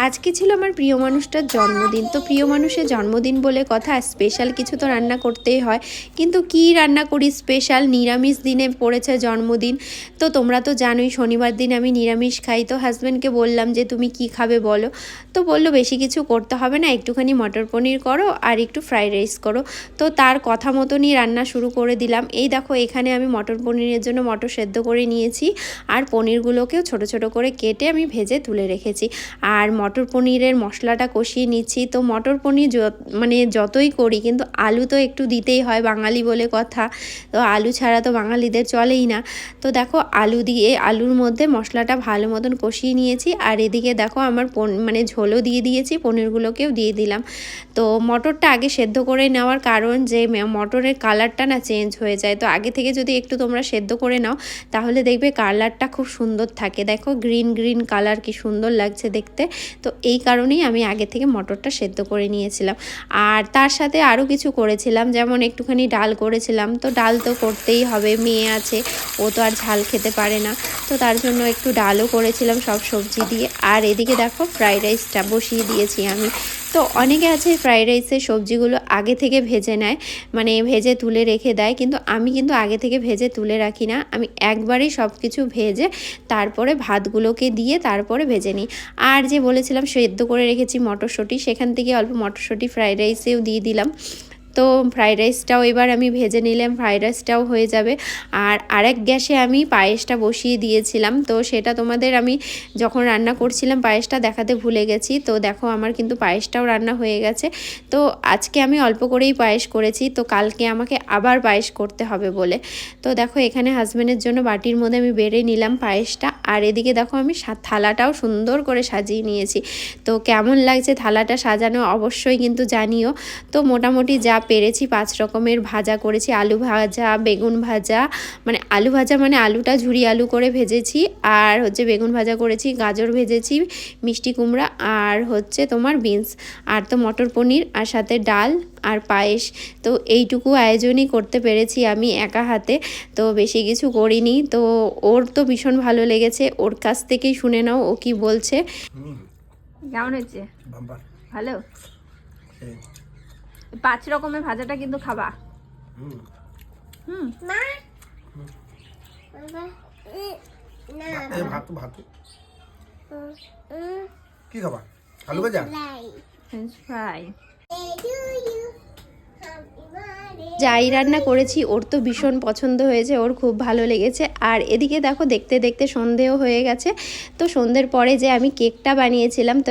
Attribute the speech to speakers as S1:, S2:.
S1: আজকে ছিল আমার প্রিয় মানুষটার জন্মদিন। তো প্রিয় মানুষের জন্মদিন বলে কথা, স্পেশাল কিছু তো রান্না করতেই হয়। কিন্তু কি রান্না করি স্পেশাল? নিরামিষ দিনে পড়েছে জন্মদিন। তো তোমরা তো জানোই শনিবার দিন আমি নিরামিষ খাই। তো হাজব্যান্ডকে বললাম যে তুমি কি খাবে বলো। তো বললো বেশি কিছু করতে হবে না, একটুখানি মটর পনির করো আর একটু ফ্রাইড রাইস করো। তো তার কথা মতনই রান্না শুরু করে দিলাম। এই দেখো এখানে আমি মটর পনিরের জন্য মটর সেদ্ধ করে নিয়েছি, আর পনিরগুলোকেও ছোট ছোট করে কেটে আমি ভেজে তুলে রেখেছি। আর মটর পনিরের মশলাটা কষিয়ে নিচ্ছি। তো মটর পনির মানে যতই করি কিন্তু আলু তো একটু দিতেই হয়, বাঙালি বলে কথা। তো আলু ছাড়া তো বাঙালিদের চলেই না। তো দেখো আলু দিয়ে আলুর মধ্যে মশলাটা ভালো মতন কষিয়ে নিয়েছি। আর এদিকে দেখো আমার মানে ঝোলও দিয়ে দিয়েছি, পনিরগুলোকেও দিয়ে দিলাম। তো মটরটা আগে সেদ্ধ করে নেওয়ার কারণ যে মটরের কালারটা না চেঞ্জ হয়ে যায়। তো আগে থেকে যদি একটু তোমরা সেদ্ধ করে নাও তাহলে দেখবে কালারটা খুব সুন্দর থাকে। দেখো গ্রিন গ্রিন কালার কি সুন্দর লাগছে দেখতে। তো এই কারণেই আমি আগে থেকে মটরটা সেদ্ধ করে নিয়েছিলাম। আর তার সাথে আরও কিছু করেছিলাম, যেমন একটুখানি ডাল করেছিলাম। তো ডাল তো করতেই হবে, মেয়ে আছে, ও তো আর ঝাল খেতে পারে না। তো তার জন্য একটু ডালও করেছিলাম সব সবজি দিয়ে। আর এদিকে দেখো ফ্রাইড রাইসটা বসিয়ে দিয়েছি আমি। তো অনেকে আছে ফ্রাইড রাইসের সবজিগুলো আগে থেকে ভেজে নেয়, মানে ভেজে তুলে রেখে দেয়, কিন্তু আমি কিন্তু আগে থেকে ভেজে তুলে রাখি না। আমি একবারেই সব কিছু ভেজে তারপরে ভাতগুলোকে দিয়ে তারপরে ভেজে নিই। আর যে বলেছিলাম সেদ্ধ করে রেখেছি মটরশুঁটি, সেখান থেকে অল্প মটরশুঁটি ফ্রাইড রাইসেও দিয়ে দিলাম। তো ফ্রাইড রাইসটাও এবার আমি ভেজে নিলাম, ফ্রাইড রাইসটাও হয়ে যাবে। আর আরেক গ্যাসে আমি পায়েসটা বসিয়ে দিয়েছিলাম। তো সেটা তোমাদের আমি যখন রান্না করছিলাম পায়েসটা দেখাতে ভুলে গেছি। তো দেখো আমার কিন্তু পায়েসটাও রান্না হয়ে গেছে। তো আজকে আমি অল্প করেই পায়েস করেছি, তো কালকে আমাকে আবার পায়েস করতে হবে বলে। তো দেখো এখানে হাজব্যান্ডের জন্য বাটির মধ্যে আমি বেড়ে নিলাম পায়েসটা। আর এদিকে দেখো আমি থালাটাও সুন্দর করে সাজিয়ে নিয়েছি। তো কেমন লাগছে থালাটা সাজানো অবশ্যই কিন্তু জানিও। তো মোটামুটি যা পেরেছি 5 রকমের ভাজা করেছি, আলু ভাজা, বেগুন ভাজা, মানে আলু ভাজা মানে আলুটা ঝুরি আলু করে ভেজেছি, আর হচ্ছে বেগুন ভাজা করেছি, গাজর ভেজেছি, মিষ্টি কুমড়া, আর হচ্ছে তোমার বিনস, আর তো মটর পনির, আর সাথে ডাল আর পায়েস। তো এইটুকু আয়োজনই করতে পেরেছি আমি একা হাতে, তো বেশি কিছু করিনি। তো ওর তো ভীষণ ভালো লেগেছে, ওর কাছ থেকেই শুনে নাও ও কি বলছে। কেমন হয়েছে? ভালো। 5 রকমের ভাজাটা কিন্তু খাবা।
S2: কি খাবা? আলু ভাজা,
S1: ফ্রেঞ্চ ফ্রাই। যাই রান্না করেছি ওর তো ভীষণ পছন্দ হয়েছে, ওর খুব ভালো লেগেছে। আর এদিকে দেখো দেখতে দেখতে সন্ধেও হয়ে গেছে। তো সন্ধ্যের পরে যে আমি কেকটা বানিয়েছিলাম, তো